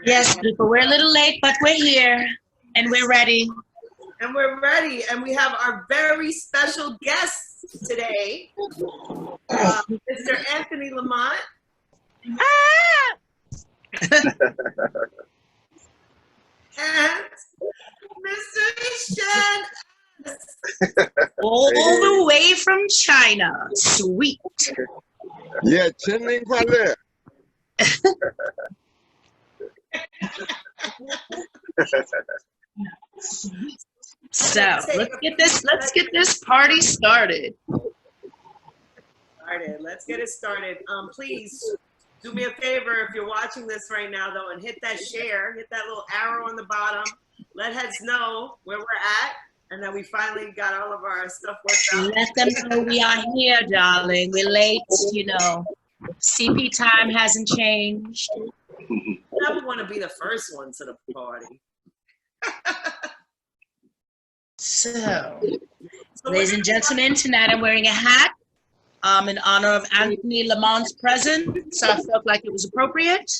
Yes, people, we're a little late, but we're here and we're ready. And we're ready. And we have our very special guest today, Mr. Anthony Lamont. Ah! And Mr. Shan. All the way from China. Sweet. Yeah, Chinling Pale. So let's get this party started. Let's get it started. Please do me a favor if you're watching this right now though, and hit that share, hit that little arrow on the bottom. Let heads know where we're at and that we finally got all of our stuff worked out. Let them know we are here, darling. We're late, you know. CP time hasn't changed. You never want to be the first one to the party. So, ladies and gentlemen, tonight I'm wearing a hat in honor of Anthony Lamont's presence. I felt like it was appropriate.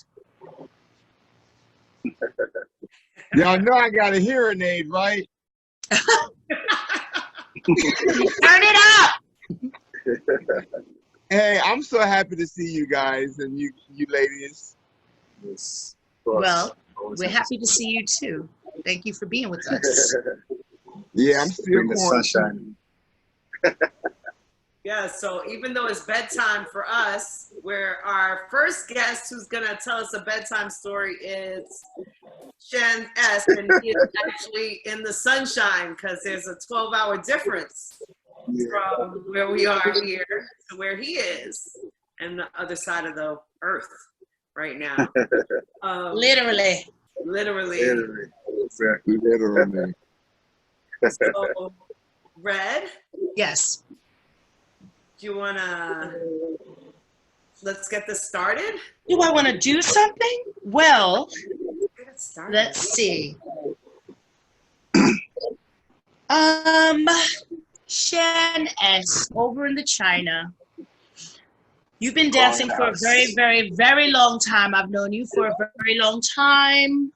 Y'all know I got a hearing aid, right? Turn it up! Hey, I'm so happy to see you guys and you ladies. Yes, well, we're happy to see you too. Thank you for being with us. Yeah, I'm still bring the sunshine. Yeah, so even though it's bedtime for us, where our first guest who's gonna tell us a bedtime story is Shan S, and he is actually in the sunshine because there's a 12-hour difference from where we are here to where he is and the other side of the earth right now. Literally. Exactly, literally. So, Red? Yes. Do you wanna, let's get this started? Do I want to do something? Well, let's see. Shan S, over in the China. You've been dancing for a very, very, very long time. I've known you for a very long time.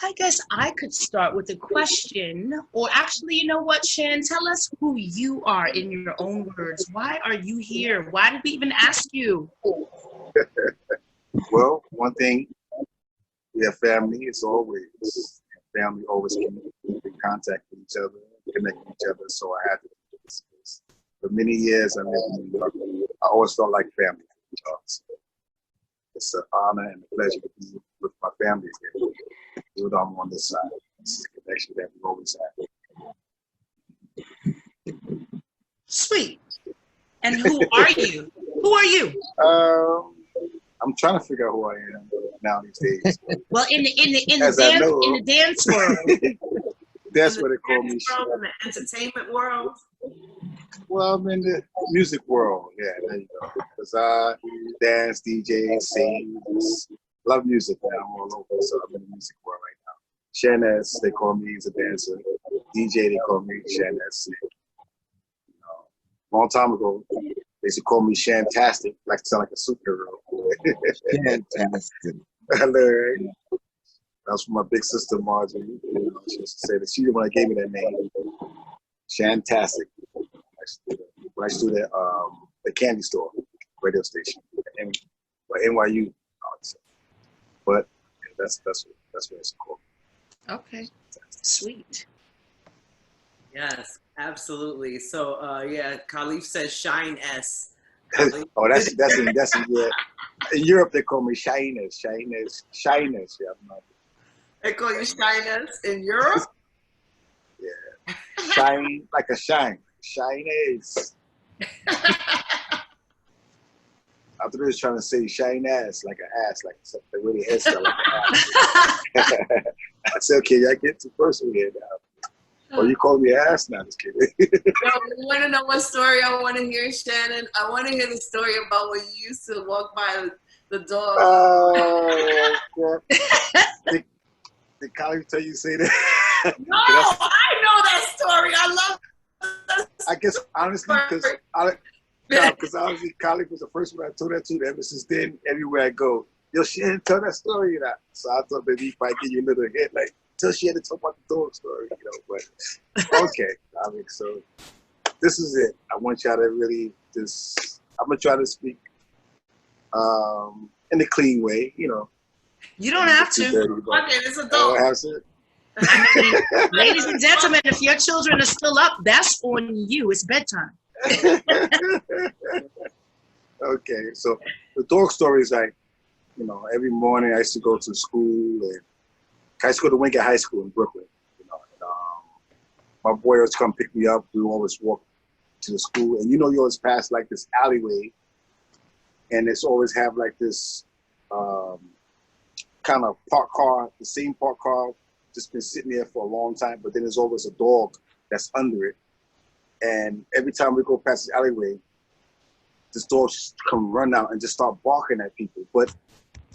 I guess I could start with a question, or actually, you know what, Shan, tell us who you are in your own words. Why are you here? Why did we even ask you? Well, one thing, we have family. It's always family. Always keep in contact with each other, connect with each other. So I had to do this. For many years, I lived in New York. I always felt like family. So it's an honor and a pleasure to be with my family again. Even though I'm on this side, it's a connection that we always have. Sweet. And who are you? Who are you? I'm trying to figure out who I am now these days. Well, in the dance world. That's what they call me. In the entertainment world. Well, I'm in the music world. Yeah, there you go. Because I dance, DJ, sing, love music, man. I'm all over, so I'm in the music world right now. Shan S, they call me as a dancer. DJ, they call me Shan S. Long time ago, they used to call me Shantastic, like to sound like a superhero. Fantastic. That was from my big sister Marjorie. You know, she used to say that she the one that gave me that name, Shantastic. When I used to do the candy store radio station, NYU, but that's what it's called. Okay, sweet. Yes, absolutely. So yeah, Khalif says Shine S. Oh, that's yeah. In Europe they call me Shiners. Yeah, They call you Shine S in Europe. Yeah, shine like a shine. Shiners. I thought they was trying to say shine ass, like an ass, like the way the hairstyle like an ass. I said, okay, I get too personal here now. Well, you call me ass now, just kidding. No, you want to know what story I want to hear, Shannon? I want to hear the story about when you used to walk by the dog. Oh, God. Did Khalif tell you to say that? No, I know that story. I love that story. I guess, honestly, because honestly, Khalif was the first one I told that to. Ever since then, everywhere I go, yo, she didn't tell that story. So I thought maybe if I give you a little hint, like, tell she had to talk about the dog story, but okay. I mean, so this is it. I want y'all to really I'm going to try to speak in a clean way, You don't have to. Dirty, Okay, it's adult. Ladies and gentlemen, if your children are still up, that's on you. It's bedtime. Okay, so the dog story is like, every morning I used to go to school, and I used to go to Winkett High School in Brooklyn. And, my boy would come pick me up. We would always walk to the school, and you always pass like this alleyway, and it's always have like this kind of parked car, the same parked car, just been sitting there for a long time, but then there's always a dog that's under it. And every time we go past this alleyway, this dog just come run out and just start barking at people. But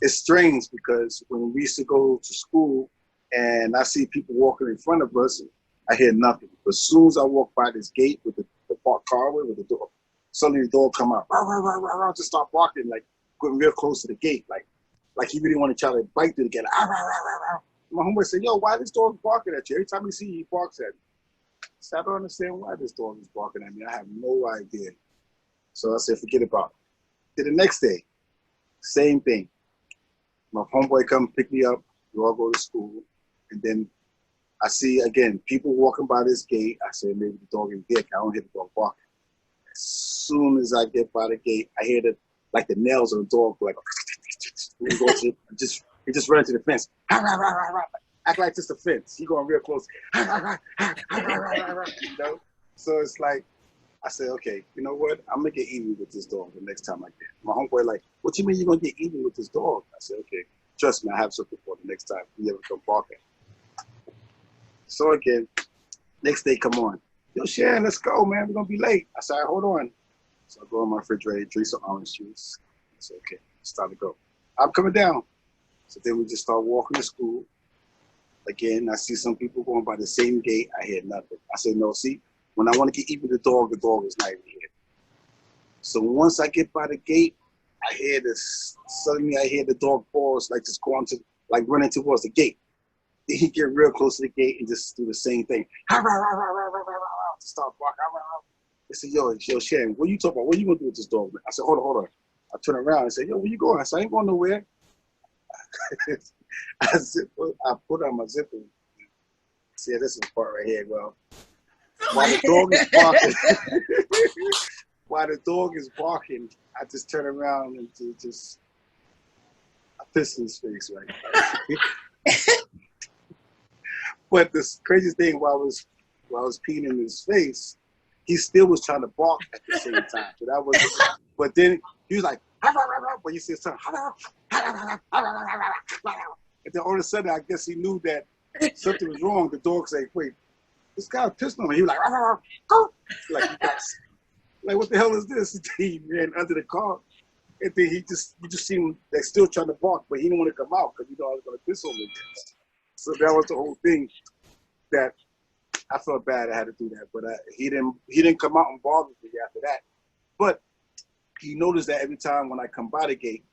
it's strange because when we used to go to school and I see people walking in front of us, I hear nothing. But as soon as I walk by this gate with the parked car with the dog, suddenly the dog come out, rah, rah, rah, rah, rah, just start barking, like getting real close to the gate, like he really want to try to bite through the gate. Ah, rah, rah, rah, rah. My homeboy said, yo, why this dog barking at you? Every time he see you, he barks at me. So I don't understand why this dog is barking at me. I have no idea. So I said, forget about it. Then the next day, same thing. My homeboy come pick me up. We all go to school. And then I see, again, people walking by this gate. I said, maybe the dog is dick. I don't hear the dog barking. As soon as I get by the gate, I hear the nails of the dog, like, he just ran to the fence. Act like it's a fence. He going real close. So it's like, I said, okay, you know what? I'm going to get even with this dog the next time I get. My homeboy like, what you mean you're going to get even with this dog? I said, okay, trust me, I have something for the next time he ever come barking. So again, next day come on. Yo, Shan, let's go, man. We're going to be late. I said, hold on. So I go in my refrigerator, drink some orange juice. I said, okay, it's time to go. I'm coming down. So then we just start walking to school. Again, I see some people going by the same gate. I hear nothing. I said, no, see, when I want to get even the dog is not even here. So once I get by the gate, I hear this, suddenly I hear the dog pause, like just going to, like running towards the gate. Then he get real close to the gate and just do the same thing. To start barking. I said, yo, Shan, what are you talking about? What are you going to do with this dog, man? I said, hold on. I turn around and say, yo, where you going? I said, I ain't going nowhere. I put on my zipper. See, this is the part right here. Well, while the dog is barking, I just turn around and just I piss in his face, right? But the craziest thing, while I was peeing in his face, he still was trying to bark at the same time. So that was, but then he was like, but you see his tongue, and then all of a sudden, I guess he knew that something was wrong. The dog said, wait, this guy pissed on me. He was like, like, what the hell is this? He ran under the car. And then you just see him like still trying to bark, but he didn't want to come out because I was going to piss on him. So that was the whole thing that I felt bad I had to do that. But he didn't come out and bother me after that. But he noticed that every time when I come by the gate,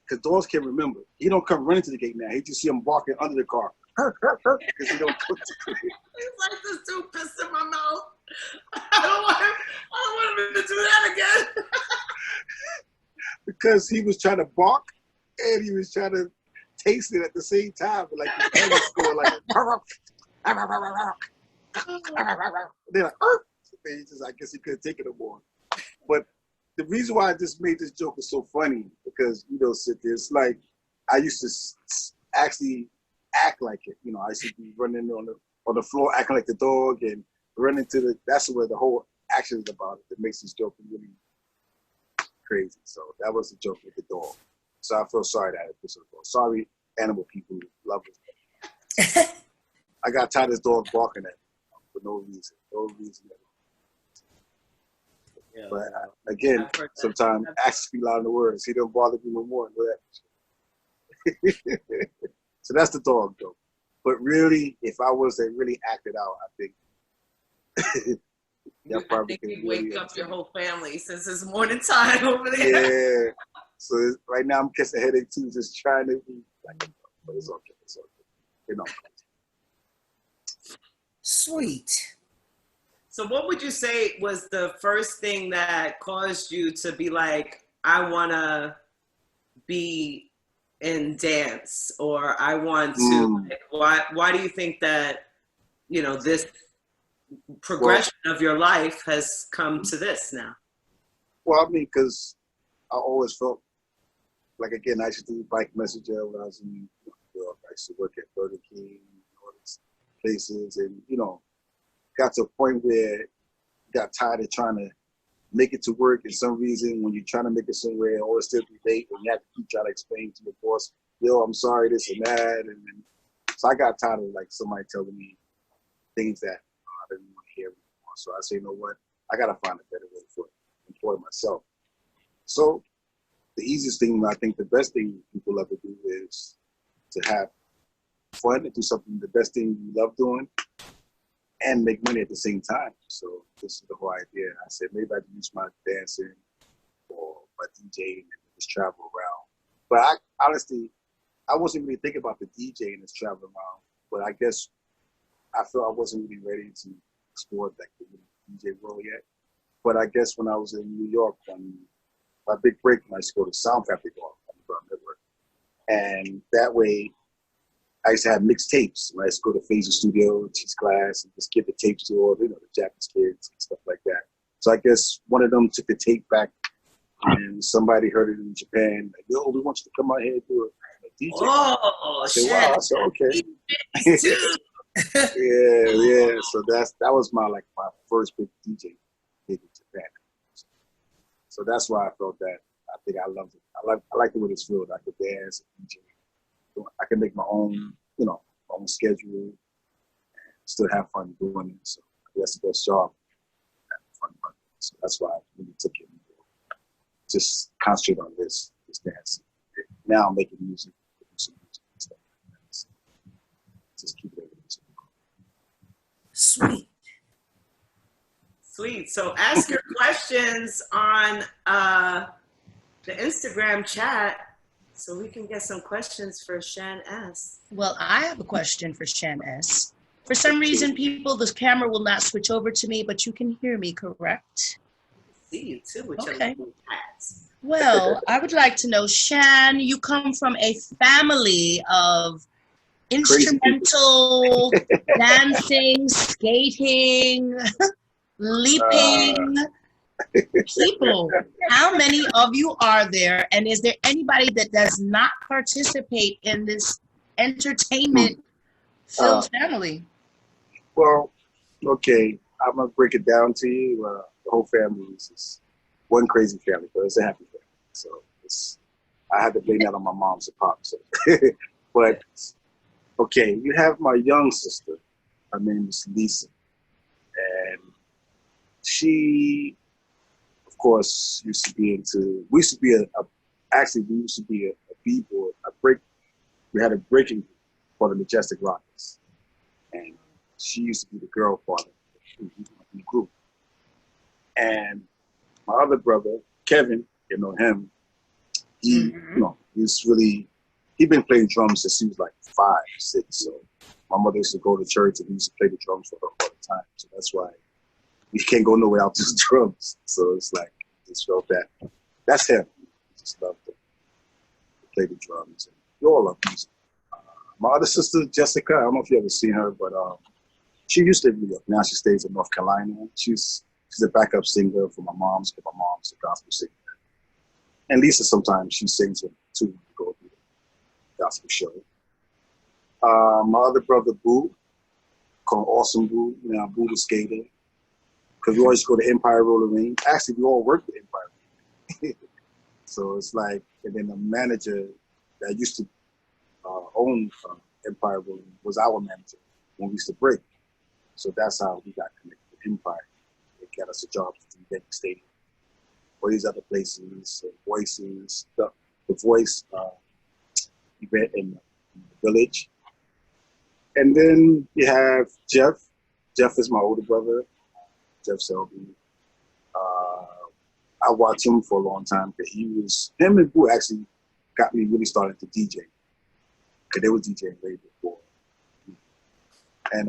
because dogs can't remember. He don't come running to the gate now. He just see him barking under the car. Because he don't come to the gate. He's like, this dude pissed in my mouth. I don't want him to do that again. Because he was trying to bark and he was trying to taste it at the same time. Like his head was going like, they're like, he just, I guess he couldn't take it no more. But the reason why I just made this joke is so funny because, sit there, it's like I used to actually act like it. I used to be running on the floor acting like the dog and running to that's where the whole action is about it. That makes this joke really crazy. So that was the joke with the dog. So I feel sorry that I sorry, animal people who love it. I got tired of this dog barking at me for no reason. No reason at all. Yeah, but again, sometimes actions speak louder than words. He don't bother me no more. So that's the dog though. But really, if I was to really act it out, I think you probably can wake up your whole family since it's morning time over there. Yeah. So right now I'm catching a headache too, just trying to be like, but it's okay. It's okay. You know. Sweet. So what would you say was the first thing that caused you to be like, I want to be in dance, or I want to, like, why do you think that, you know, this progression of your life has come to this now? Well, I mean, because I always felt like, again, I used to do bike messenger when I was in New York. I used to work at Burger King and all these places, and, you know, got to a point where got tired of trying to make it to work. And some reason when you're trying to make it somewhere, it always still be late, and you have to keep trying to explain to your boss, yo, I'm sorry, this and that. And so I got tired of like somebody telling me things that I didn't want to hear anymore. So I say, you know what? I got to find a better way to employ myself. So the easiest thing, I think the best thing people ever do is to have fun and do something, the best thing you love doing, and make money at the same time. So this is the whole idea. I said, maybe I can use my dancing or my DJing and just travel around. But I honestly, I wasn't really thinking about the DJing and just traveling around. But I guess I felt I wasn't really ready to explore like the DJ world yet. But I guess when I was in New York, my big break, when I used to go to Sound Factory on the Brown Network. And that way, I used to have mixed tapes. When I used to go to Phaser Studio, teach class, and just give the tapes to all, you know, the Japanese kids and stuff like that. So I guess one of them took the tape back, and somebody heard it in Japan. Like, yo, we want you to come out here and do a DJ. Oh, I said, wow. I said, okay. yeah. So that was my first big DJ gig in Japan. So that's why I felt that. I think I loved it. I like the way this feels. I could dance and DJ. I can make my own, you know, my own schedule, and still have fun doing it. So that's the best job. Fun. So that's why I really took it. Just concentrate on this dance. Now I'm making music, producing music and stuff like that. So just keep it music. Sweet. Sweet. So ask your questions on the Instagram chat so we can get some questions for Shan S. Well, I have a question for Shan S. For some reason, people, this camera will not switch over to me, but you can hear me, correct? See you too with your Okay. little hats. Well, I would like to know, Shan, you come from a family of instrumental dancing, skating, leaping people. How many of you are there? And is there anybody that does not participate in this entertainment filled family? Well, okay, I'm gonna break it down to you. The whole family is just one crazy family, but it's a happy family. So I had to blame that on my mom's and pops. So. But okay, you have my young sister. Her name is Lisa, and she, of course, used to be into. We used to be we used to be a b-boy, We had a breaking group called the Majestic Rockets, and she used to be the girl part of the group. And my other brother, Kevin, you know him. He, he'd been playing drums since he was like 5 or 6. So my mother used to go to church and he used to play the drums for her all the time. So that's why we can't go nowhere without his drums. So it's like, just felt that. That's him. He just loved to play the drums. And we all love music. My other sister, Jessica, I don't know if you ever seen her, but she used to live in New York. Now she stays in North Carolina. She's a backup singer for my mom's, because my mom's a gospel singer. And Lisa, sometimes she sings with too to go to the gospel show. My other brother, Boo, called Awesome Boo. Now Boo the skater. Because we always go to Empire Roller Ring. Actually, we all worked at Empire Roller Ring. So it's like, and then the manager that used to own Empire Roller Ring was our manager when we used to break. So that's how we got connected with Empire. They got us a job at the Yankee Stadium. All these other places, Voices, the Voice event in the Village. And then you have Jeff. Jeff is my older brother, Jeff Selby. I watched him for a long time. But him and Boo actually got me really started to DJ. Because they were DJing way before. And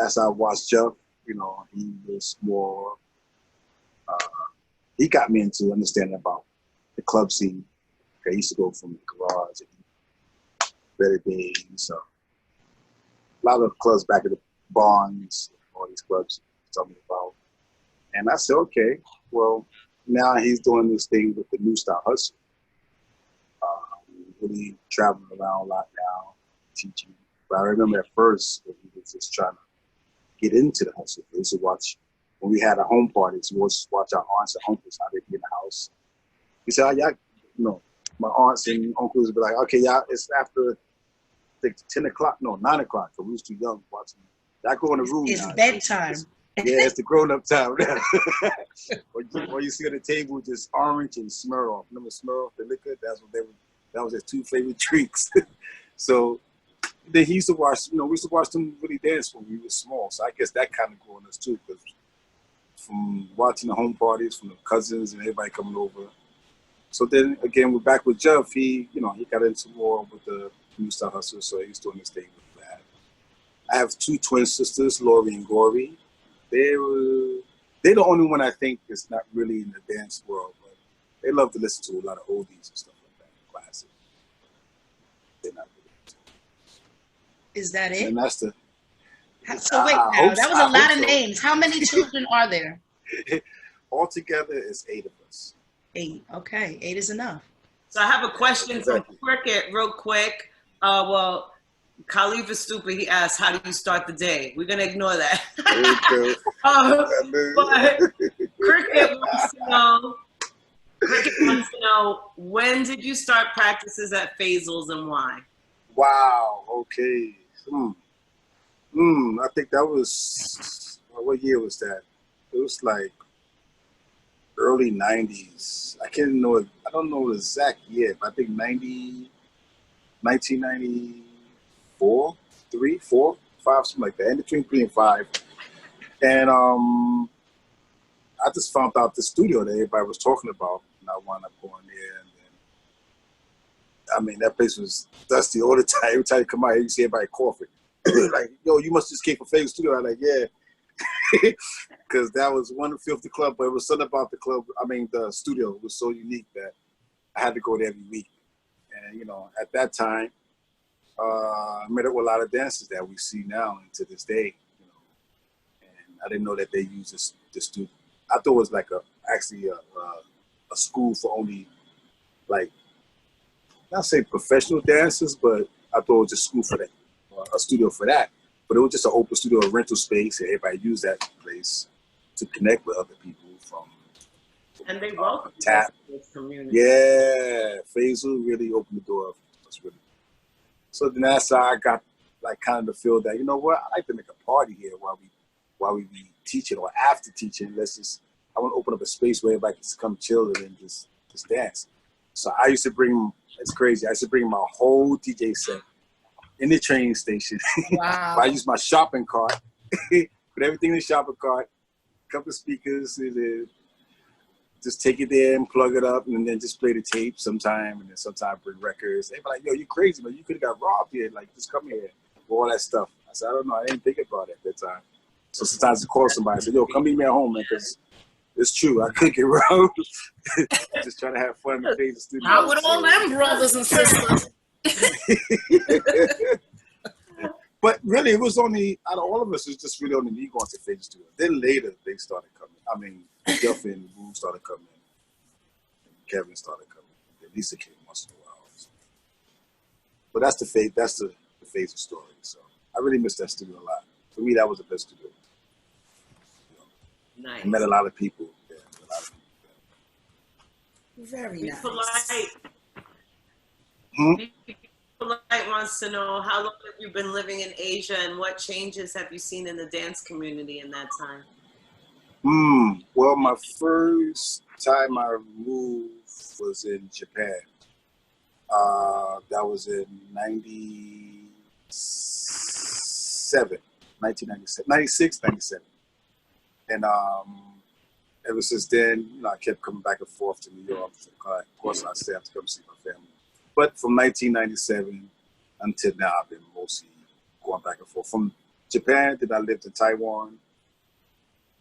as I watched Jeff, you know, he was more, he got me into understanding about the club scene. I used to go from the garage and Better Days. So a lot of clubs back at the barns, all these clubs he's talking about. And I said, okay, well, now he's doing this thing with the New Style Hustle. Really traveling around a lot now, teaching. But I remember at first when he was just trying to get into the hustle. We used to watch, when we had our home parties, we used to watch our aunts and uncles, how they be in the house. He said, oh, y'all, you know, my aunts and uncles would be like, okay, y'all, it's after like 10 o'clock, no, 9 o'clock, because we was too young watching. Y'all go in the room It's now. bedtime. Yeah, it's the grown-up time. or you see on the table just orange and Smirnoff. Remember Smirnoff, the liquor? That was his two favorite drinks. So then he used to watch, you know, we used to watch them really dance when we were small. So I guess that kind of grew on us too, because from watching the home parties, from the cousins and everybody coming over. So then again, we're back with Jeff. He, you know, he got into more with the New Style Hustle, so he's doing this thing with that. I have two twin sisters, Lori and Gory. They're the only one I think is not really in the dance world, but they love to listen to a lot of oldies and stuff like that, classic. They're not really into it. Is that it? And that's the. So wait, now that was a lot of names. How many children are there? Altogether, it's 8 of us. 8. Okay, 8 is enough. So I have a question from Cricket real quick. Well, Khalif is stupid. He asked, how do you start the day? We're going to ignore that. But Cricket wants to know, when did you start practices at Faisal's and why? Wow, okay. I think that was, what year was that? It was like early 90s. I don't know the exact year, but I think 1994, 3, 4, 5, something like that. In between 3 and 5. And I just found out the studio that everybody was talking about, and I wound up going there. And then, I mean, that place was dusty all the time. Every time you come out, you see everybody coughing. Like, yo, you must just came from Favorite Studio. I'm like, yeah. Because that was one filthy club, but it was something about the studio was so unique that I had to go there every week. And, you know, at that time, I met up with a lot of dancers that we see now and to this day, you know. And I didn't know that they use this studio. I thought it was like a school for only, like, not say professional dancers, but I thought it was a school for that, a studio for that. But it was just an open studio, a rental space, and everybody used that place to connect with other people from and they welcome tap. This community. Yeah, Faisal really opened the door for us, really. So then that's how I got like kind of the feel that, you know what, I like to make a party here while we be teaching or after teaching. I want to open up a space where everybody can come chill and then just dance. So I used to bring, it's crazy, I used to bring my whole DJ set in the train station. Wow. I used my shopping cart, put everything in the shopping cart, a couple of speakers, and then just take it there and plug it up, and then just play the tape sometime, and then sometimes bring records. They be like, yo, you crazy, man. You could have got robbed here. Like, just come here with all that stuff. I said, I don't know. I didn't think about it at that time. So sometimes I call somebody and say, yo, come meet me at home, man, because it's true. I could get robbed. Just trying to have fun in the studio. How would all them brothers and sisters? But really, it was only, out of all of us, it was just really only me going to Favorite Studio. Then later, they started coming. I mean, Jeff and Wu started coming. And Kevin started coming. And Lisa came once in a while. So. But that's the Favorite story. So I really miss that studio a lot. For me, that was the best studio. Nice. I met a lot of people. Yeah, a lot of people. Very nice. Polite wants to know, how long have you been living in Asia, and what changes have you seen in the dance community in that time? Well, my first time I moved was in Japan. That was in 1996, 97. And ever since then, you know, I kept coming back and forth to New York. So, of course, I still have to come see my family. But from 1997 until now, I've been mostly going back and forth. From Japan, then I lived in Taiwan.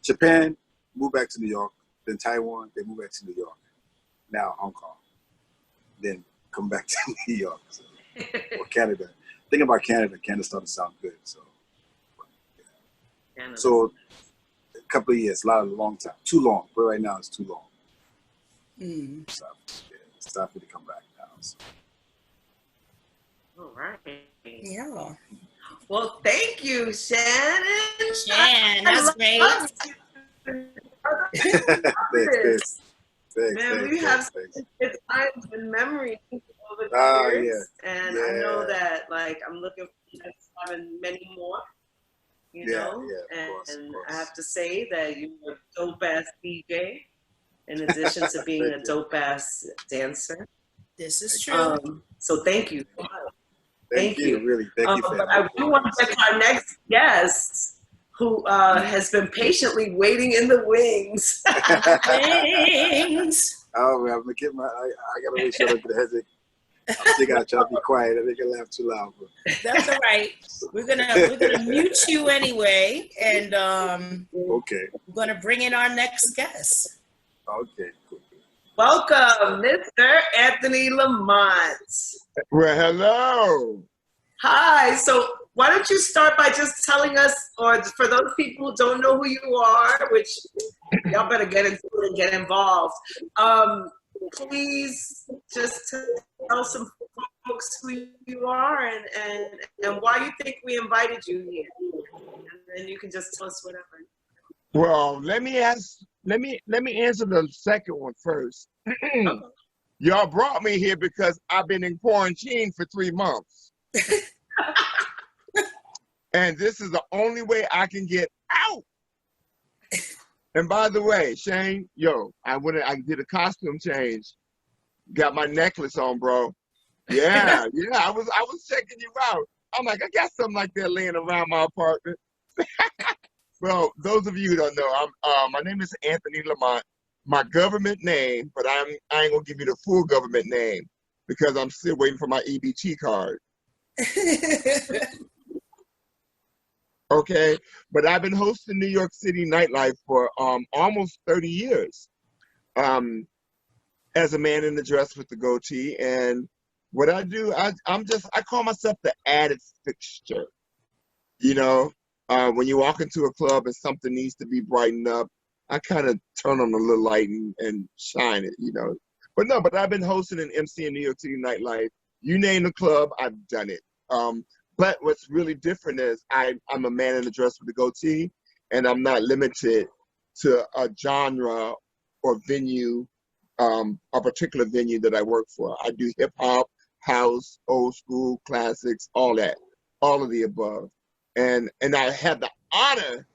Japan, moved back to New York. Then Taiwan, then moved back to New York. Now Hong Kong. Then come back to New York. So, or Canada. Thinking about Canada. Canada started to sound good. So, Canada. so a couple of years, a long time. Too long. But right now it's too long. It's time for me to come back now. So. All right. Yeah. Well, thank you, Shannon. Shan, that's great. Thanks. Man, we have such good times and memories over the years. Yeah. And I know that, like, I'm looking forward to having many more, you know? Of course. I have to say that you're a dope-ass DJ, in addition to being a dope-ass dancer. This is true. So thank you. Thank you. Really, thank you for but I do want to get to our next guest, who has been patiently waiting in the wings. Wings. Oh, man, I'm gonna get I gotta make sure I don't get a headache. I think I try to be quiet. I think I laugh too loud. But. That's all right. We're gonna mute you anyway, and okay. we're gonna bring in our next guest. Okay. Cool. Welcome, Mr. Anthony Lamont. Well, hello. Hi. So why don't you start by just telling us, or for those people who don't know who you are, which y'all better get into it and get involved, please just tell some folks who you are and why you think we invited you here. And then you can just tell us whatever. Well, let me answer the second one first. Y'all brought me here because I've been in quarantine for 3 months. And this is the only way I can get out. And by the way, Shane, I did a costume change. Got my necklace on, bro. Yeah, I was checking you out. I'm like, I got something like that laying around my apartment. Well, those of you who don't know, my name is Anthony Lamont. My government name, but I ain't gonna give you the full government name because I'm still waiting for my EBT card. Okay, but I've been hosting New York City nightlife for almost 30 years as a man in the dress with the goatee. And what I do, I call myself the added fixture. You know, when you walk into a club and something needs to be brightened up, I kind of turn on a little light and shine it, you know. But I've been hosting and emceeing New York City nightlife. You name the club, I've done it. But what's really different is I'm a man in a dress with a goatee, and I'm not limited to a genre or venue, a particular venue that I work for. I do hip hop, house, old school, classics, all that, all of the above. And I have the honor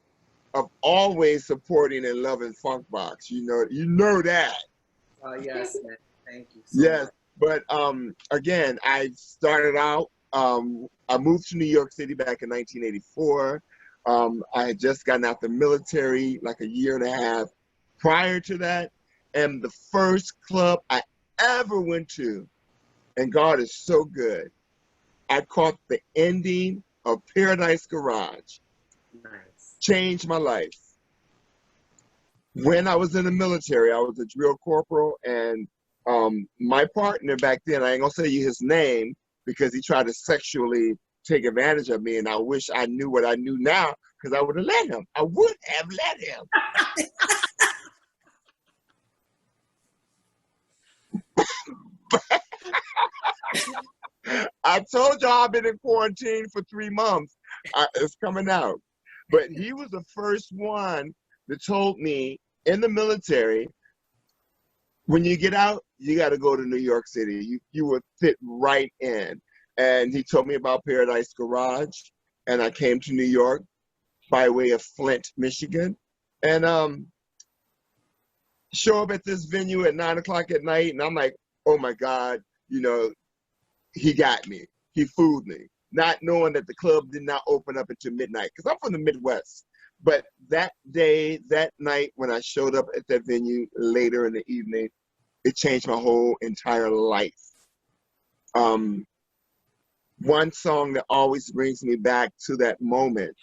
of always supporting and loving Funkbox. You know that. Oh yes, man. Thank you. Yes, but again, I started out. I moved to New York City back in 1984. I had just gotten out the military like a year and a half prior to that, and the first club I ever went to, and God is so good, I caught the ending of Paradise Garage. Nice. Changed my life. When I was in the military, I was a drill corporal, and my partner back then, I ain't gonna say you his name because he tried to sexually take advantage of me, and I wish I knew what I knew now because I would have let him. I would have let him. I told y'all I've been in quarantine for 3 months. It's coming out. But he was the first one that told me in the military, when you get out, you got to go to New York City. You would fit right in. And he told me about Paradise Garage, and I came to New York by way of Flint, Michigan, and show up at this venue at 9 o'clock at night, and I'm like, oh my God, he got me. He fooled me, not knowing that the club did not open up until midnight, because I'm from the Midwest. But that day, that night, when I showed up at that venue later in the evening, it changed my whole entire life. One song that always brings me back to that moment,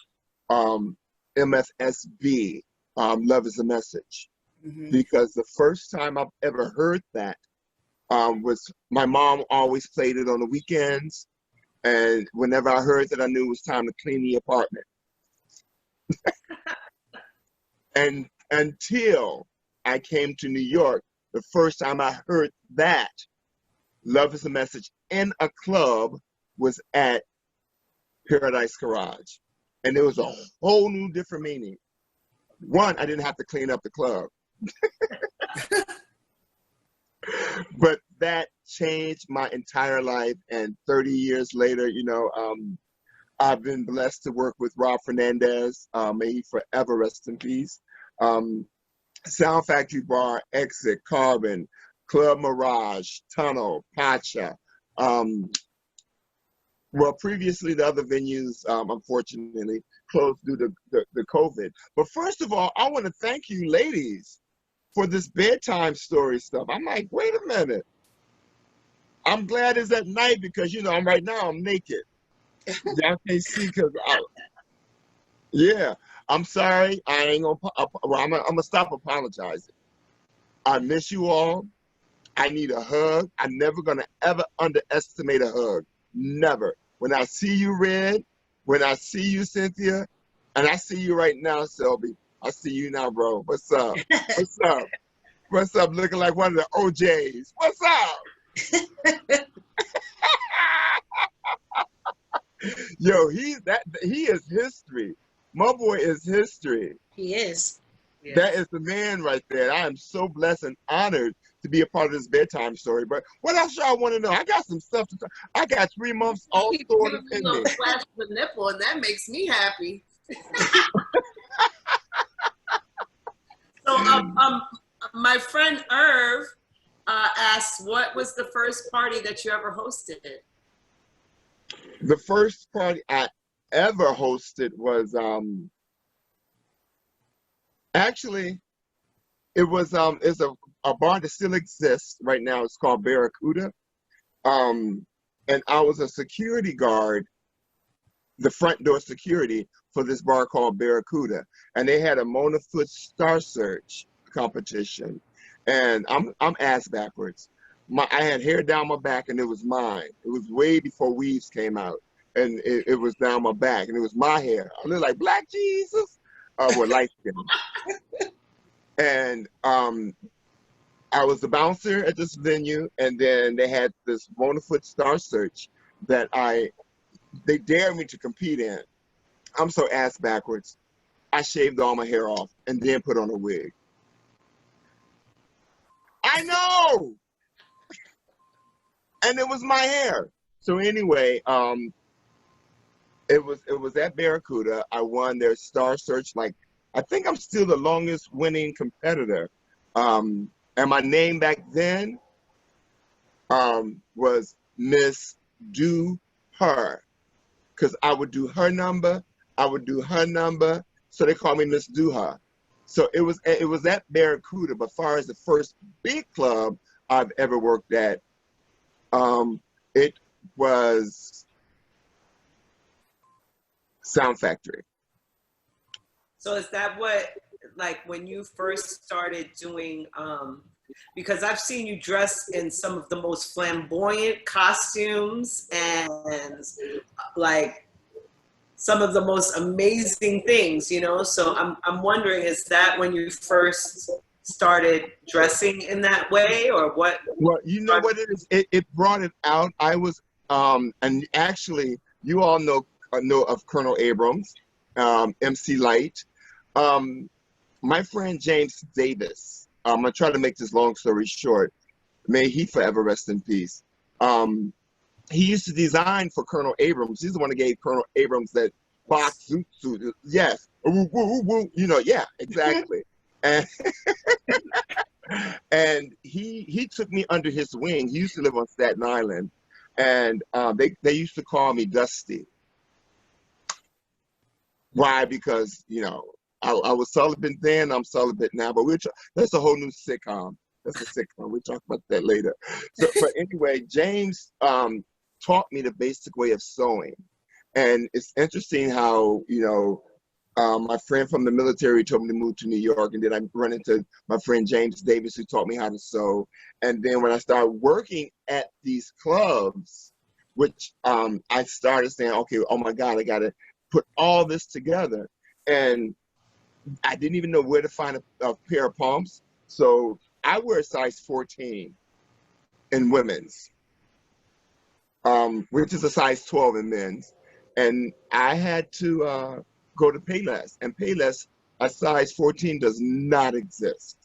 MFSB, Love is a Message. Mhm. Because the first time I've ever heard that was my mom always played it on the weekends. And whenever I heard that, I knew it was time to clean the apartment. And until I came to New York, the first time I heard that, Love is a Message, in a club was at Paradise Garage. And it was a whole new different meaning. One, I didn't have to clean up the club. But that changed my entire life. And 30 years later, I've been blessed to work with Rob Fernandez. May he forever rest in peace. Sound Factory Bar, Exit, Carbon, Club Mirage, Tunnel, Pacha. Well, previously the other venues, unfortunately, closed due to the COVID. But first of all, I want to thank you ladies for this bedtime story stuff. I'm like, wait a minute. I'm glad it's at night because, right now I'm naked. Y'all can't see because, yeah, I'm sorry. I ain't gonna, I'm gonna stop apologizing. I miss you all. I need a hug. I'm never gonna ever underestimate a hug. Never. When I see you, Red, when I see you, Cynthia, and I see you right now, Selby. I see you now, bro. What's up? What's up? What's up? Looking like one of the OJs. What's up? Yo, he is history. My boy is history. He is. Yeah. That is the man right there. I am so blessed and honored to be a part of this bedtime story. But what else y'all want to know? I got some stuff to talk. I got 3 months all Keep stored giving in me a me. little flash of the nipple, and that makes me happy. So, my friend Irv asked, what was the first party that you ever hosted? The first party I ever hosted was actually it's a bar that still exists right now. It's called Barracuda. And I was a security guard, the front door security for this bar called Barracuda. And they had a Mona Foot Star Search competition. And I'm ass backwards. I had hair down my back and it was mine. It was way before weaves came out. And it was down my back and it was my hair. I looked like Black Jesus. With light skin. And I was the bouncer at this venue, and then they had this Mona Foot Star Search that they dared me to compete in. I'm so ass backwards. I shaved all my hair off and then put on a wig. I know! And it was my hair. So anyway, it was at Barracuda. I won their Star Search. I think I'm still the longest winning competitor. And my name back then was Miss Do Her, because I would do her number, so they called me Miss Do Her. So it was at Barracuda. But as far as the first big club I've ever worked at, it was Sound Factory. So is that what, when you first started doing, because I've seen you dress in some of the most flamboyant costumes and some of the most amazing things, So I'm wondering, is that when you first started dressing in that way, or what? Well, you know what it is? It brought it out. I was, and actually, you all know of Colonel Abrams, MC Light. My friend James Davis, I'm going to try to make this long story short. May he forever rest in peace. He used to design for Colonel Abrams. He's the one that gave Colonel Abrams that box suit. Yes. Yeah, exactly. And he took me under his wing. He used to live on Staten Island. And they used to call me Dusty. Why? Because, I was celibate then, I'm celibate now, but that's a whole new sitcom. That's a sitcom. We'll talk about that later. So, but anyway, James taught me the basic way of sewing. And it's interesting how, my friend from the military told me to move to New York, and then I run into my friend James Davis, who taught me how to sew. And then when I started working at these clubs, which I started saying, okay, oh my God, I got to put all this together. And I didn't even know where to find a pair of pumps. So I wear a size 14 in women's, which is a size 12 in men's. And I had to go to Payless. And Payless, a size 14 does not exist.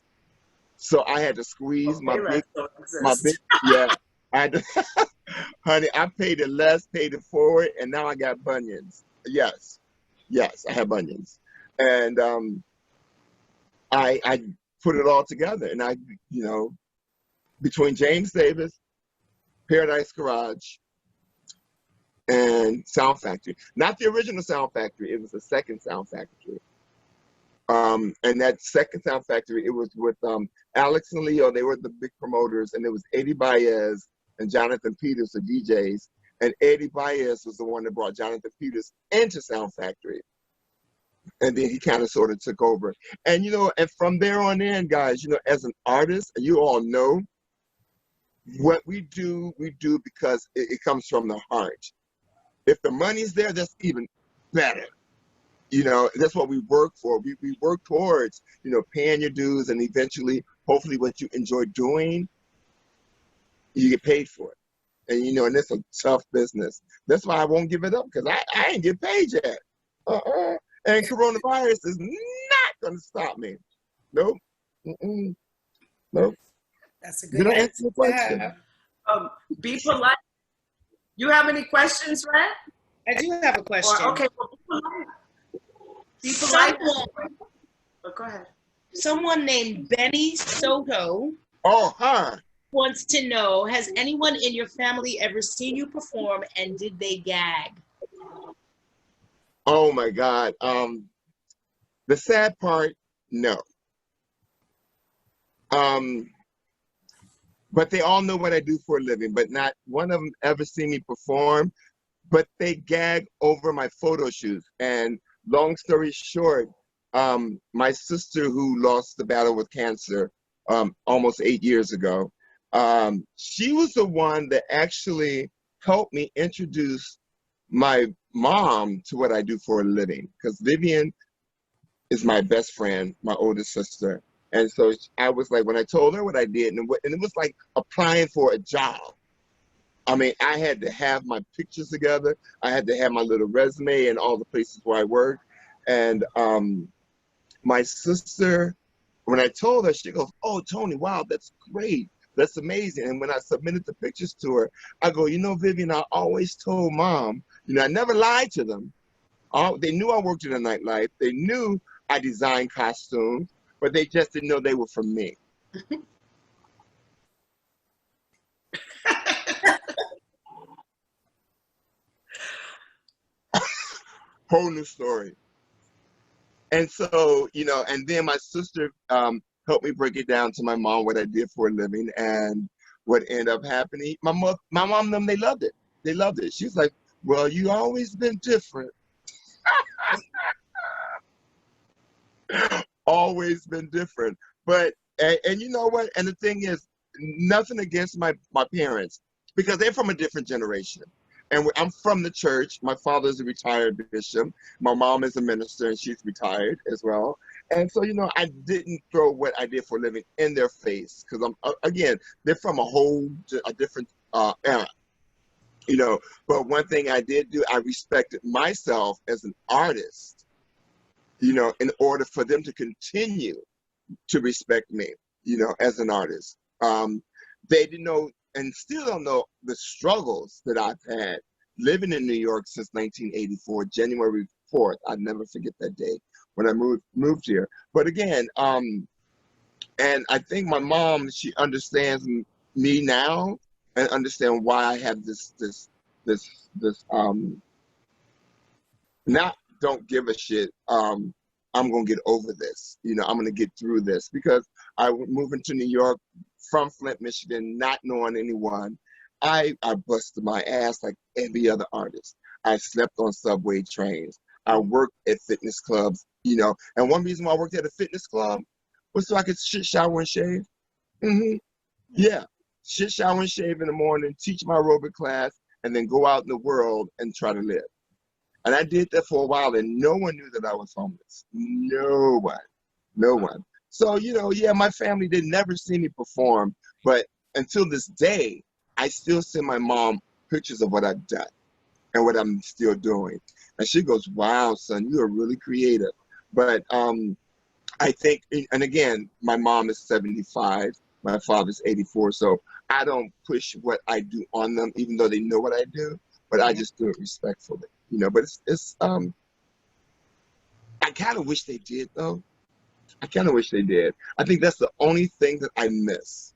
So I had to squeeze my big, yeah. I had to, honey, I paid it less, paid it forward, and now I got bunions. Yes, I have bunions. And I put it all together. And I, between James Davis, Paradise Garage, and Sound Factory. Not the original Sound Factory, it was the second Sound Factory. And that second Sound Factory, it was with Alex and Leo, they were the big promoters, and it was Eddie Baez and Jonathan Peters, the DJs. And Eddie Baez was the one that brought Jonathan Peters into Sound Factory. And then he kind of sort of took over. And, and from there on in, guys, as an artist, you all know, what we do because it comes from the heart. If the money's there, that's even better. That's what we work for. We work towards, paying your dues, and eventually, hopefully what you enjoy doing, you get paid for it. And, and it's a tough business. That's why I won't give it up, because I ain't get paid yet. And coronavirus is not going to stop me. Nope. Nope. That's a good answer. Question. Be polite. You have any questions, Red? I do have a question. Okay, well, be polite. Go ahead. Someone named Benny Soto wants to know, has anyone in your family ever seen you perform, and did they gag? Oh my God. The sad part, no. But they all know what I do for a living, but not one of them ever seen me perform, but they gag over my photo shoots. And long story short, my sister, who lost the battle with cancer almost 8 years ago, she was the one that actually helped me introduce my mom to what I do for a living, because Vivian is my best friend, my oldest sister. And so I was like, when I told her what I did, and it was like applying for a job. I mean, I had to have my pictures together. I had to have my little resume and all the places where I worked. And my sister, when I told her, she goes, "Oh, Tony, wow, that's great. That's amazing." And when I submitted the pictures to her, I go, Vivian, I always told Mom, I never lied to them. They knew I worked in the nightlife. They knew I designed costumes, but they just didn't know they were for me. Whole new story. And so, and then my sister helped me break it down to my mom what I did for a living, and what ended up happening. My mom, them, they loved it. They loved it. She's like, "Well, you always been different." Always been different. But, and you know what? And the thing is, nothing against my parents, because they're from a different generation. And I'm from the church. My father's a retired bishop. My mom is a minister, and she's retired as well. And so, I didn't throw what I did for a living in their face, because again, they're from a different era. But one thing I did do, I respected myself as an artist, in order for them to continue to respect me, as an artist. They didn't know, and still don't know, the struggles that I've had living in New York since 1984, January 4th. I'll never forget that day when I moved here. But again, and I think my mom, she understands me now, and understand why I have this not don't give a shit I'm going to get over this. You know, I'm going to get through this, because I was moving to New York from Flint, Michigan, not knowing anyone. I busted my ass like every other artist. I slept on subway trains. I worked at fitness clubs, you know, and one reason why I worked at a fitness club was so I could shit, shower, and shave. Yeah, shit, shower, and shave in the morning, teach my aerobic class, and then go out in the world and try to live. And I did that for a while, and no one knew that I was homeless. No one, no one. So, you know, yeah, my family did never see me perform, but until this day, I still send my mom pictures of what I've done and what I'm still doing. And she goes, wow, son, you are really creative. But I think, and again, my mom is 75, my father's 84, so I don't push what I do on them, even though they know what I do, but I just do it respectfully, you know. But it's I kind of wish they did, though. I kind of wish they did. I think that's the only thing that I miss,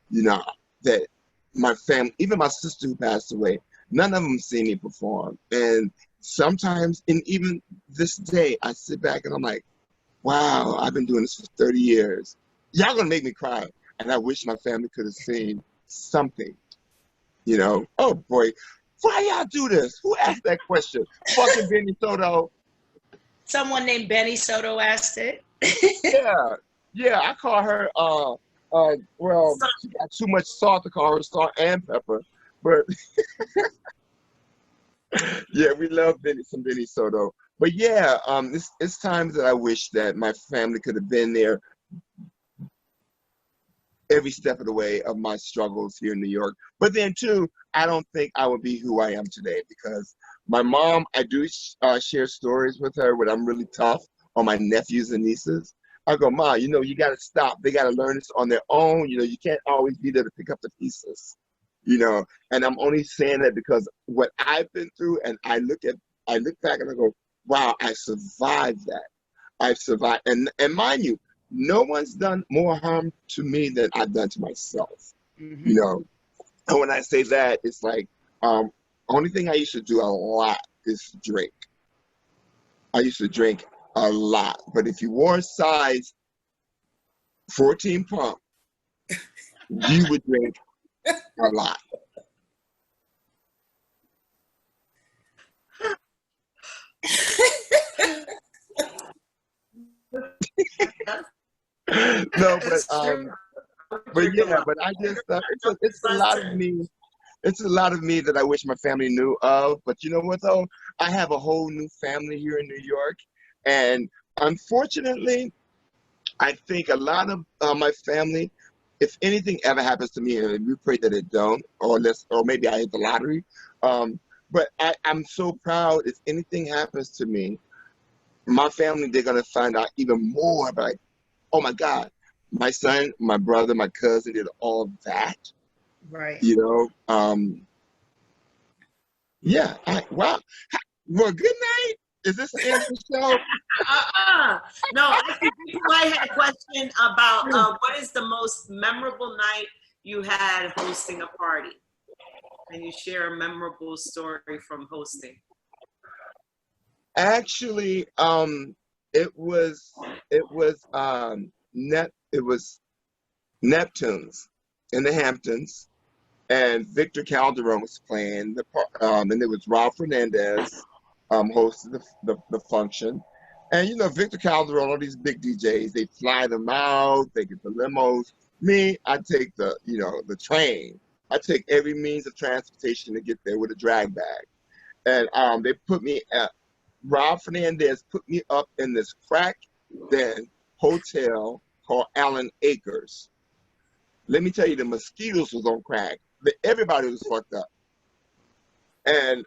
you know, that my family, even my sister who passed away, none of them see me perform. And sometimes, and even this day, I sit back and I'm like, wow, I've been doing this for 30 years. Y'all gonna make me cry. And I wish my family could have seen something, you know. Oh boy, why y'all do this? Who asked that question? Fucking Benny Soto. Someone named Benny Soto asked it. Yeah, I call her, well, she got too much salt to call her salt and pepper, but yeah, we love some Benny Soto. But yeah, it's times that I wish that my family could have been there every step of the way of my struggles here in New York. But then too, I don't think I would be who I am today, because my mom, I do share stories with her when I'm really tough on my nephews and nieces. I go, Ma, you know, you got to stop. They got to learn this on their own. You know, you can't always be there to pick up the pieces, you know. And I'm only saying that because what I've been through, and I look back and I go, wow, I survived that. I've survived. And mind you, no one's done more harm to me than I've done to myself, you know. And when I say that, it's like, only thing I used to do a lot is drink. I used to drink a lot. But if you wore a size 14 pump, you would drink a lot. No, but yeah, but I just it's a lot of me. It's a lot of me that I wish my family knew of. But you know what though? I have a whole new family here in New York, and unfortunately, I think a lot of my family, if anything ever happens to me, and we pray that it don't, or maybe I hit the lottery. But I'm so proud. If anything happens to me, my family, they're gonna find out even more. Like, oh my God, my son, my brother, my cousin did all that. Right. You know, yeah. Wow. Well, good night. Is this the end of the show? No, I think I had a question about what is the most memorable night you had hosting a party? Can you share a memorable story from hosting? Actually, it was Neptune's in the Hamptons, and Victor Calderon was playing and it was Rob Fernandez hosted the function. And you know, Victor Calderon, all these big DJs, they fly them out, they get the limos. Me, I take the train. I take every means of transportation to get there with a drag bag. And they put me at Rob Fernandez put me up in this crack den hotel called Allen Acres. Let me tell you, the mosquitoes was on crack. Everybody was fucked up. And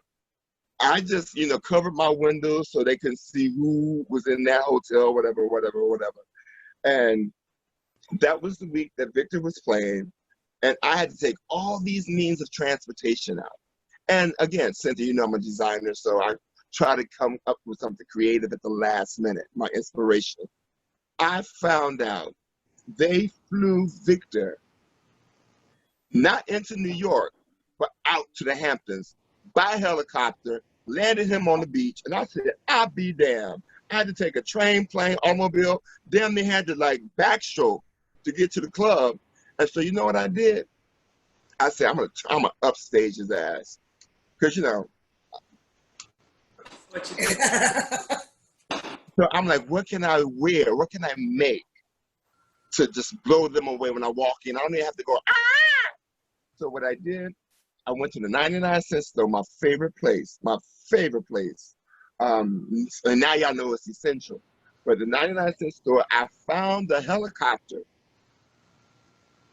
I just, covered my windows so they could see who was in that hotel, whatever. And that was the week that Victor was playing. And I had to take all these means of transportation out. And again, Cynthia, I'm a designer, so I try to come up with something creative at the last minute, my inspiration. I found out they flew Victor not into New York, but out to the Hamptons by helicopter, landed him on the beach, and I said, I'll be damned. I had to take a train, plane, automobile. Damn, they had to like backstroke to get to the club. And so you know what I did? I said, I'm gonna upstage his ass. Cause you know. What you did. So I'm like, what can I wear? What can I make to just blow them away when I walk in? I don't even have to go, ah! So what I did, I went to the 99-cent store, my favorite place. And now y'all know it's essential. But the 99-cent store, I found the helicopter.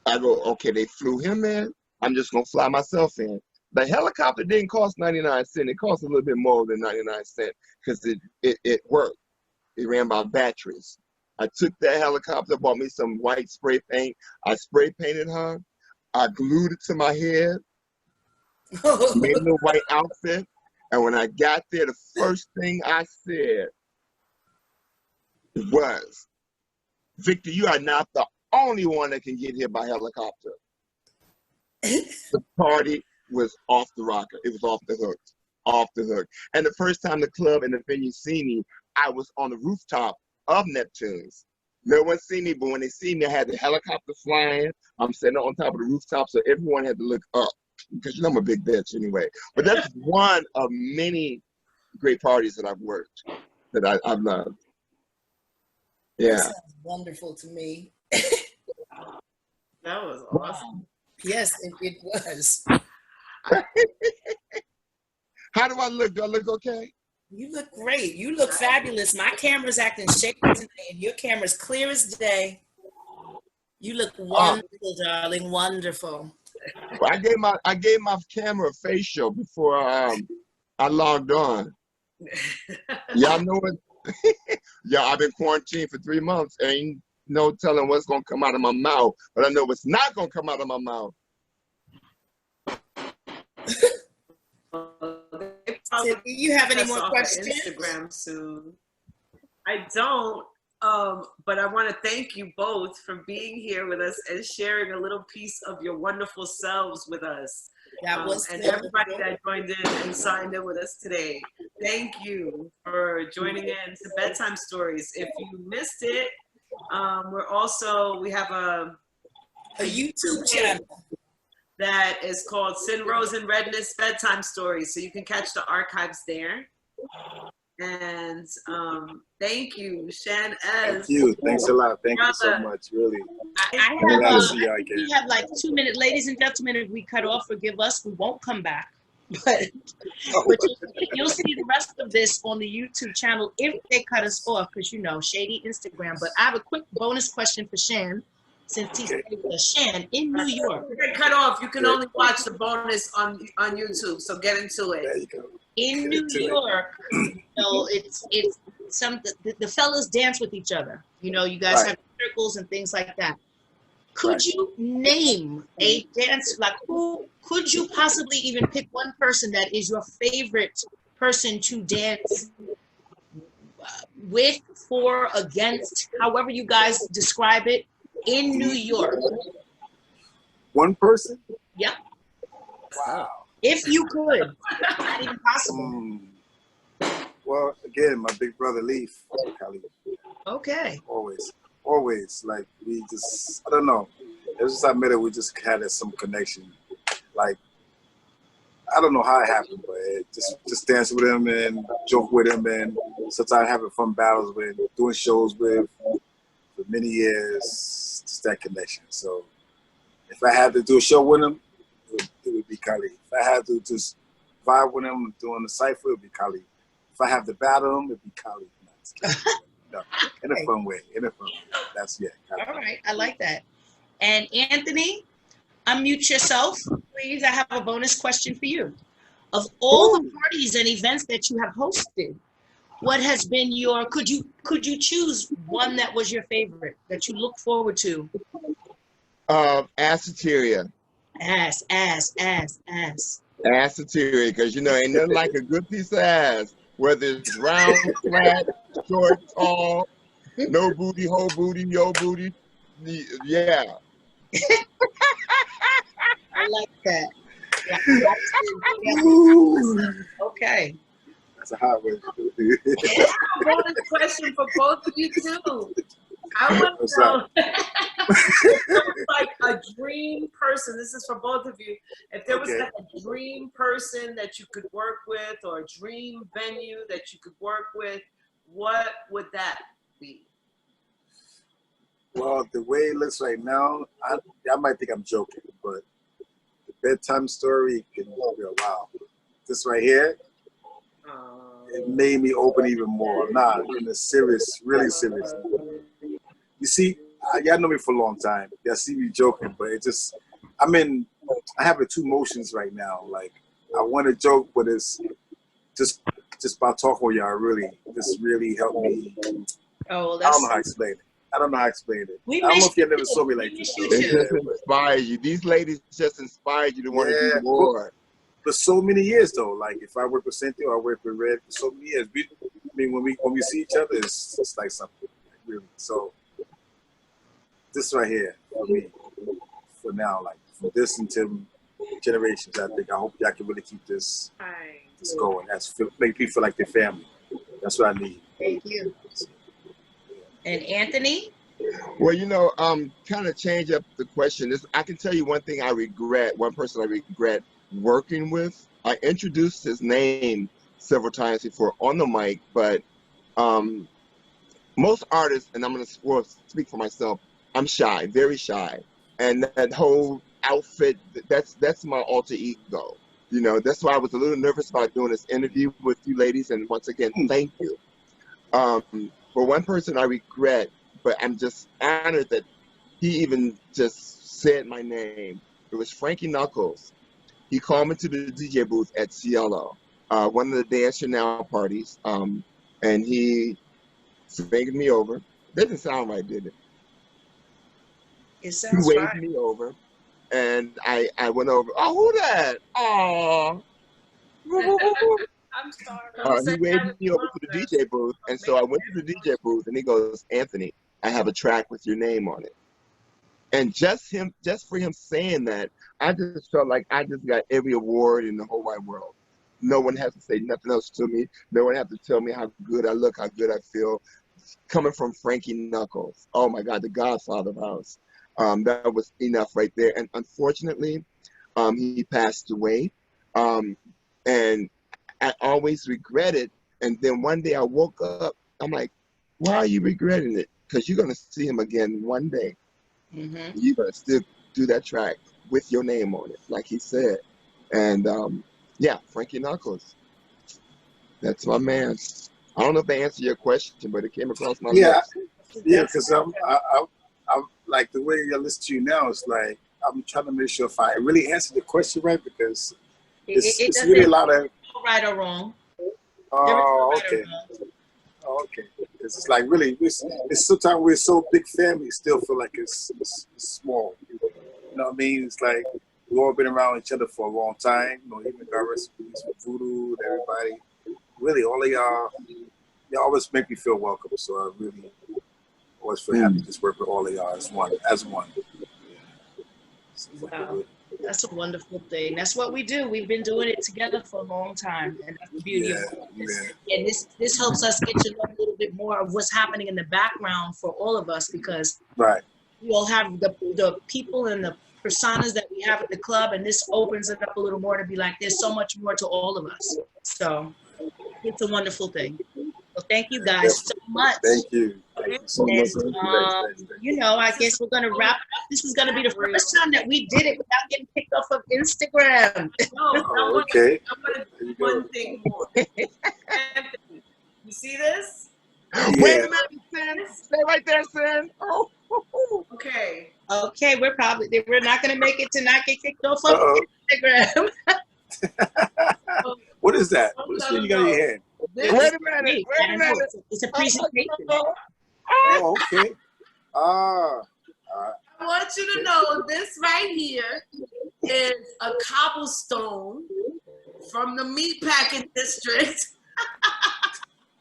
I go, okay, they flew him in. I'm just gonna fly myself in. The helicopter didn't cost 99 cents. It cost a little bit more than 99 cents because it worked. It ran by batteries. I took that helicopter, bought me some white spray paint. I spray painted her. I glued it to my head, made a little white outfit. And when I got there, the first thing I said was, Victor, you are not the only one that can get here by helicopter. The party was off the rocker. It was off the hook. And the first time the club and the venue see me, I was on the rooftop of Neptune's. No one see me, but when they see me, I had the helicopter flying. I'm sitting on top of the rooftop, so everyone had to look up because you know I'm a big bitch anyway. But that's one of many great parties that I've worked that I've loved. Yeah. That sounds wonderful to me. That was awesome. Yes, it was. How do I look? Do I look okay? You look great. You look fabulous. My camera's acting shaky today, and your camera's clear as day. You look wonderful, darling. Wonderful. Well, I gave my camera a facial before I logged on. Y'all know it. Yeah, I've been quarantined for 3 months. Ain't no telling what's gonna come out of my mouth, but I know what's not gonna come out of my mouth. Do you have any more questions? Instagram soon. I don't, but I want to thank you both for being here with us and sharing a little piece of your wonderful selves with us. That was and everybody that joined in and signed in with us today. Thank you for joining in to Bedtime Stories. If you missed it, we have a YouTube channel that is called Sin, Rose, and Redness Bedtime Stories. So you can catch the archives there. And thank you, Shan S. Thank you. Thanks a lot. Thank you so much, really. We have like 2 minutes. Ladies and gentlemen, if we cut off, forgive us. We won't come back. But you'll see the rest of this on the YouTube channel if they cut us off, because, you know, shady Instagram. But I have a quick bonus question for Shan. Since he's Shan in New York. If they cut off, you can only watch the bonus on YouTube. So get into it. There you go. In New York, you know, it's some the fellas dance with each other. You know, you guys have circles and things like that. Could you name a dance, like who could you possibly even pick one person that is your favorite person to dance with, for, against, however you guys describe it? In New York. One person? Yep. Wow. If you could. Not even possible. Well, again, my big brother Leaf. Khalid. Okay. Always. Like, we just, I don't know. Ever since I met her, we just had some connection. Like, I don't know how it happened, but just dancing with him and joke with him and sometimes having fun battles with, doing shows with for many years. Just that connection. So if I had to do a show with him, it would be Khalid. If I had to just vibe with him doing the cypher, it would be Khalid. If I have to battle him, it would be Khalid. No, in a fun way. That's Khalid. All right, I like that. And Anthony, unmute yourself, please. I have a bonus question for you. Of all the parties and events that you have hosted, what has been your, could you choose one that was your favorite, that you look forward to? Assateria. Ass. Assateria, because, you know, ain't nothing like a good piece of ass, whether it's round, flat, short, tall, no booty, whole booty, yo booty. Yeah. I like that. Yeah. Okay. That's a hot way. Bonus question for both of you too. I want What's to know, like a dream person. This is for both of you. If there was Okay. like a dream person that you could work with, or a dream venue that you could work with, what would that be? Well, the way it looks right now, I might think I'm joking, but the bedtime story can be a wow. This right here, it made me open even more. Nah, in a serious, really serious. You see, y'all know me for a long time. Y'all see me joking, but it just, I have the two motions right now. Like, I want to joke, but it's just by talking with y'all really helped me. Oh, I don't know how to explain it. I don't know how to explain it. We I don't know miss if you you never too. saw me We like miss this. you They too. just inspire you. These ladies just inspire you to want to Yeah, do more. For so many years though, like if I work with Cynthia or I work with Red for so many years, when we see each other, it's like something really. So this right here for me, for now, like from this until generations, I hope y'all can really keep this going. Make people feel like they're family. That's what I need. Thank you. And Anthony? Well, kind of change up the question. I can tell you one thing I regret, one person I regret working with. I introduced his name several times before on the mic, but most artists, and I'm going to speak for myself, I'm shy, very shy. And that whole outfit, that's my alter ego. That's why I was a little nervous about doing this interview with you ladies. And once again, thank you. For one person I regret, but I'm just honored that he even just said my name. It was Frankie Knuckles. He called me to the DJ booth at CLO, one of the Dance Your Now parties, and he waved me over. Didn't sound right, did it? It He sounds waved fine. me over, and I went over. Oh, who that? Oh. I'm sorry. He waved me over to the DJ booth, and so I went to the DJ booth, and he goes, "Anthony, I have a track with your name on it." And just for him saying that, I just felt like I just got every award in the whole wide world. No one has to say nothing else to me. No one has to tell me how good I look, how good I feel. Coming from Frankie Knuckles, oh my God, the Godfather of ours. That was enough right there. And unfortunately, he passed away. And I always regret it. And then one day I woke up, I'm like, why are you regretting it? Because you're going to see him again one day. Mm-hmm. You're going to still do that track with your name on it, like he said. And Frankie Knuckles. That's my man. I don't know if they answered your question, but it came across my lips. Yeah, because I'm like the way I listen to you now. It's like I'm trying to make sure if I really answered the question right, because it's really a lot of right or wrong. okay. Okay, because it's like really, it's sometimes we're so big family, still feel like it's small. You know what I mean? It's like we've all been around each other for a long time. Even got recipes with Voodoo and everybody. Really, all of y'all always make me feel welcome. So I really always feel happy to just work with all of y'all as one. Wow. That's a wonderful thing. That's what we do. We've been doing it together for a long time, and that's the beauty of this. And this helps us get to know a little bit more of what's happening in the background for all of us, because we all have the people and the personas that we have at the club, and this opens it up a little more to be like, there's so much more to all of us. So it's a wonderful thing. So thank you guys so much. Thank you. Thank you so much. And, I guess we're going to wrap it up. This is going to be the first time that we did it without getting kicked off of Instagram. No, okay. I want to do one thing more. Anthony, you see this? Yeah. Wait a minute, Sin. Stay right there, Sin. Oh. Okay. Okay, we're not going to make it to not get kicked off of Instagram. What is that? What is you got in your hand? Wait a minute. It's a presentation. Oh, okay. I want you to know this right here is a cobblestone from the meatpacking district.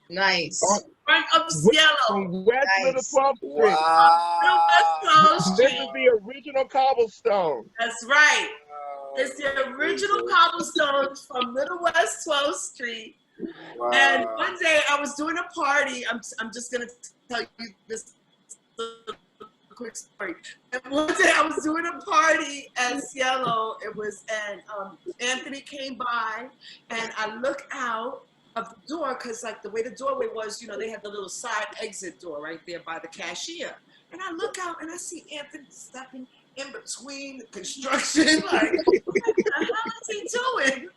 Nice. Front of Cielo. West Little 12th Street. Wow. This is the original cobblestone. That's right. It's the original cobblestone from Middle West 12th Street. Wow. And one day I was doing a party. I'm just gonna tell you this quick story. And one day I was doing a party at Cielo. It was, and Anthony came by, and I look out of the door because, like, the way the doorway was, you know, they had the little side exit door right there by the cashier. And I look out and I see Anthony stepping in between the construction. Like, what the hell is he doing?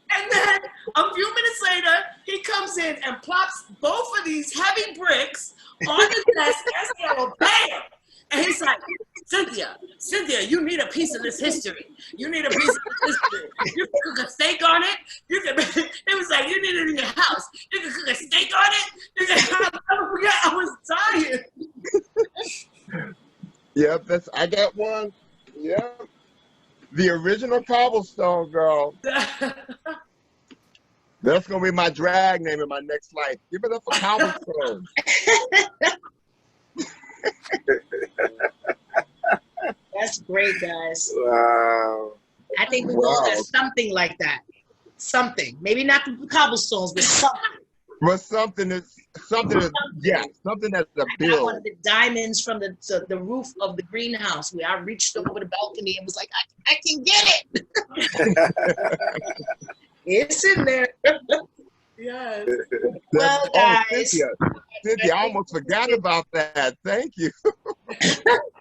And then a few minutes later, he comes in and plops both of these heavy bricks on the desk as they go, bam! And he's like, Cynthia, you need a piece of this history. You need a piece of this history. You can cook a steak on it. You can. It was like, you need it in your house. You can cook a steak on it. You can. I'll never forget. I was dying. Yep, I got one. Yep. The original cobblestone girl. That's gonna be my drag name in my next life. Give it up for cobblestone. That's great, guys. Wow. I think we will have something like that. Something. Maybe not the cobblestones, but something. But something that's a I got bill. one of the diamonds from the roof of the greenhouse where I reached over the balcony and was like, I can get it. It's in there. Yes. Well, guys. Cynthia, I almost forgot about that. Thank you.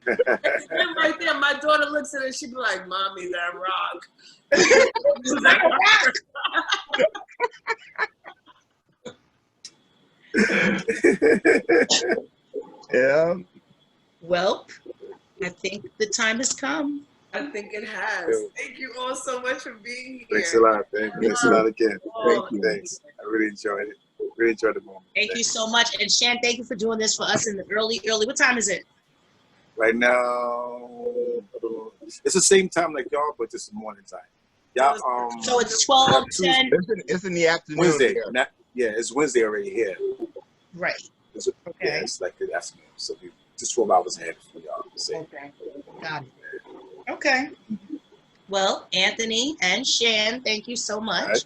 Right there, my daughter looks at it, she'd be like, Mommy, that rock. It's like a rock. Yeah. Well, I think the time has come. I think it has. Thank you all so much for being here. Thanks a lot. Thanks a lot again. Oh, Thanks. I really enjoyed it. Really enjoyed the moment. Thank you so much. And Shan, thank you for doing this for us in the early. What time is it? Right now, it's the same time like y'all, but it's morning time. Y'all, So it's 12:10. It's in the afternoon. Wednesday. Yeah. Yeah, it's Wednesday already here. Right. Yeah, it's like the afternoon. So just 12 hours ahead for y'all. Okay. Got it. Okay. Well, Anthony and Shan, thank you so much. Right.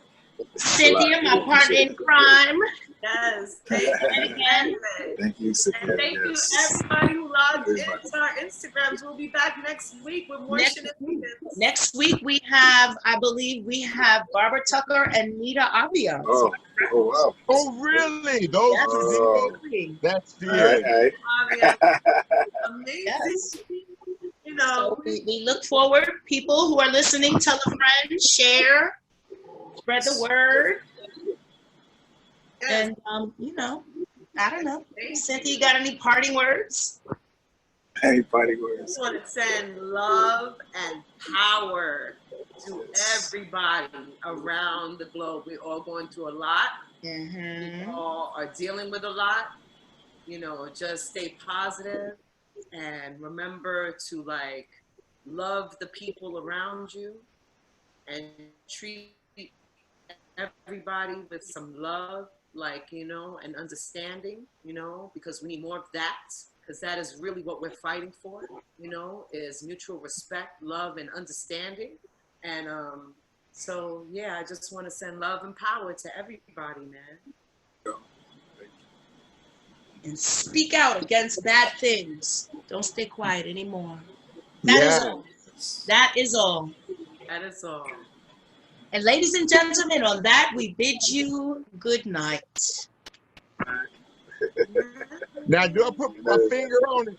Cynthia, my partner in crime. Yes. Thank you again. Thank you, Cynthia. And thank you everybody who logged into our Instagrams. We'll be back next week with more shenanigans. Next week we have, I believe we have Barbara Tucker and Nita Avia. Oh wow. Oh, really? Those Yes. that's All feeling. right. Amazing. Yes. You know, So we look forward. People who are listening, tell a friend, share, spread the word. yes. And, you know, I don't know. Cynthia, you got any parting words? Any party I words? just want to send love and power to everybody around the globe. We're all going through a lot. We all are dealing with a lot. You know, just stay positive and remember to like love the people around you and treat everybody with some love, like, you know, and understanding, you know, because we need more of that. Because that is really what we're fighting for, you know, is mutual respect, love, and understanding. And so, yeah, I just want to send love and power to everybody, man. And speak out against bad things. Don't stay quiet anymore. That is all. That is all. That is all. And ladies and gentlemen, on that, we bid you good night. Now, do I put my finger on it?